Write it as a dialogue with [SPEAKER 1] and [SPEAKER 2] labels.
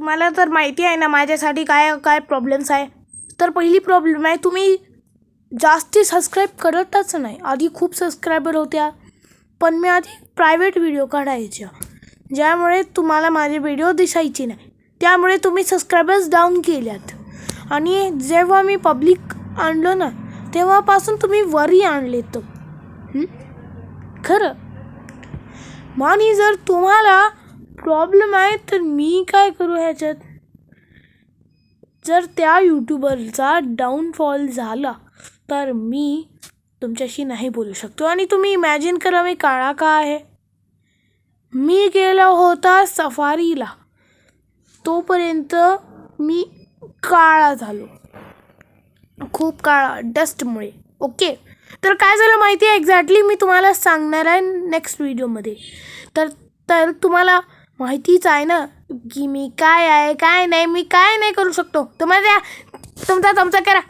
[SPEAKER 1] तुम्हाला तर माहिती आहे ना माझ्यासाठी काय काय प्रॉब्लेम्स आहे. तर पहिली प्रॉब्लेम आहे, तुम्ही जास्ती सबस्क्राईब करतच नाही. आधी खूप सबस्क्रायबर होत्या, पण मी आधी प्रायव्हेट व्हिडिओ काढायच्या, ज्यामुळे तुम्हाला माझे व्हिडिओ दिसायचे नाही. त्यामुळे तुम्ही सबस्क्रायबर्स डाऊन केल्यात. आणि जेव्हा मी पब्लिक आणलं ना, तेव्हापासून तुम्ही वरी आणले तर खरं. आणि जर तुम्हाला प्रॉब्लेम आहे तर मी काय करू ह्याच्यात. जर त्या यूट्यूबरचा डाऊनफॉल झाला तर मी तुमच्याशी नाही बोलू शकतो. आणि तुम्ही इमॅजिन करा मी काळा का आहे. मी गेला होता सफारीला, तोपर्यंत मी काळा झालो, खूप काळा, डस्टमुळे. ओके, तर काय झालं माहिती आहे एक्झॅक्टली मी तुम्हाला सांगणार आहे नेक्स्ट व्हिडिओमध्ये. तर तुम्हाला माहितीच आहे ना की मी काय आहे काय नाही, मी काय नाही करू शकतो. तुम्हाला तुमचा करा.